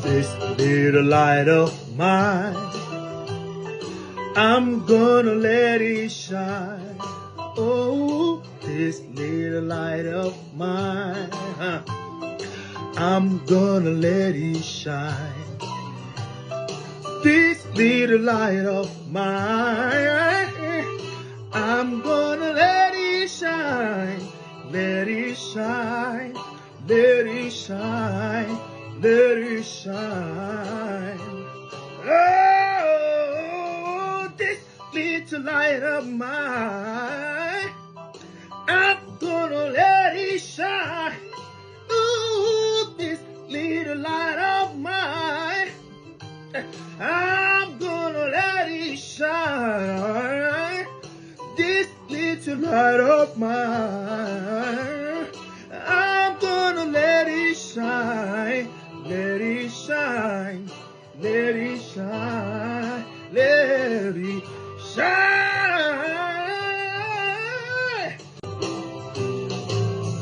This little light of mine, I'm gonna let it shine. Oh, this little light of mine, I'm gonna let it shine. This little light of mine, I'm gonna let it shine. Let it shine, let it shine, let it shine. Oh, this little light of mine, I'm gonna let it shine. Ooh, this little light of mine, I'm gonna let it shine. This little light of mine, I'm gonna let it shine. Let it shine, let it shine, let it shine.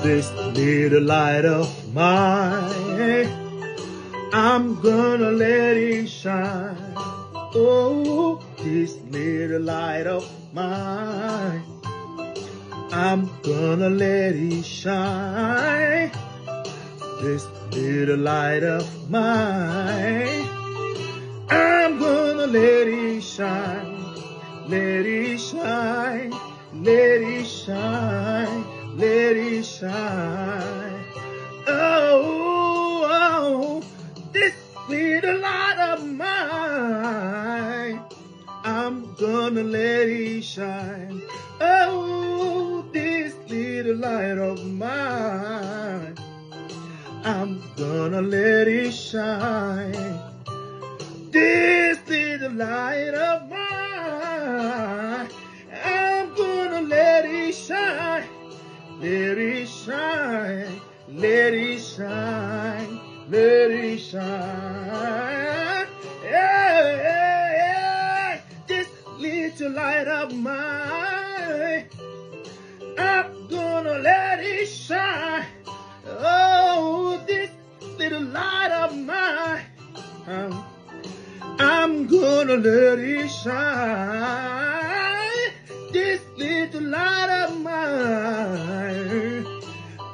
This little light of mine, I'm gonna let it shine. Oh, this little light of mine, I'm gonna let it shine. This little light of mine, I'm gonna let it shine. Let it shine, let it shine, let it shine. Oh, oh, this little light of mine, I'm gonna let it shine. Oh, this little light of mine, I'm gonna let it shine. This little light of mine, I'm gonna let it shine. Let it shine, let it shine, let it shine. Yeah, yeah, yeah. This little light of mine, I'm gonna let it shine. Oh, this little light of mine, I'm gonna let it shine. This little light of mine,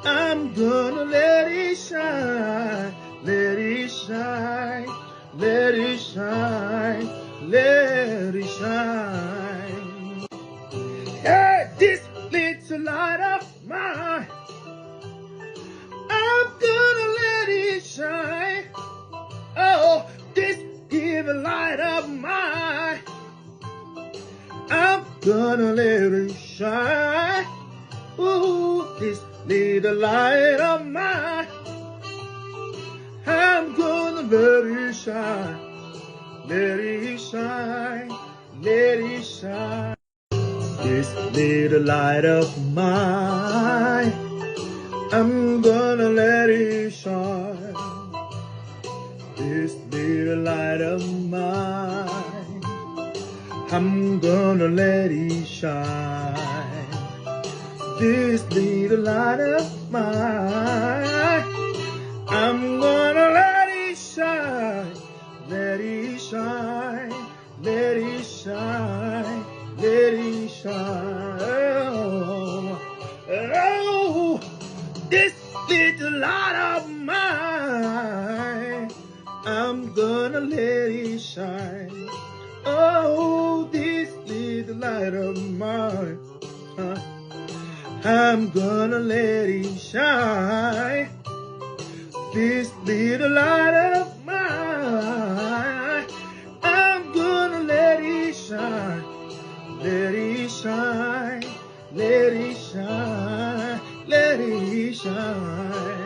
I'm gonna let it shine. Let it shine, let it shine, let it shine. Yeah, this little light of mine, I'm gonna let it shine. Oh, this little light of mine, I'm gonna let it shine. Ooh, this little light of mine, I'm gonna let it shine. Let it shine, let it shine. This little light of mine, I'm gonna let it shine. This little light of mine, I'm gonna let it shine. This little light of mine, I'm gonna let it shine. Let it shine, let it shine, let it shine. Oh, this little light of mine, I'm gonna let it shine. Oh, this little light of mine, I'm gonna let it shine. This little light of mine, I'm gonna let it shine. Let it shine, let it shine, let it shine.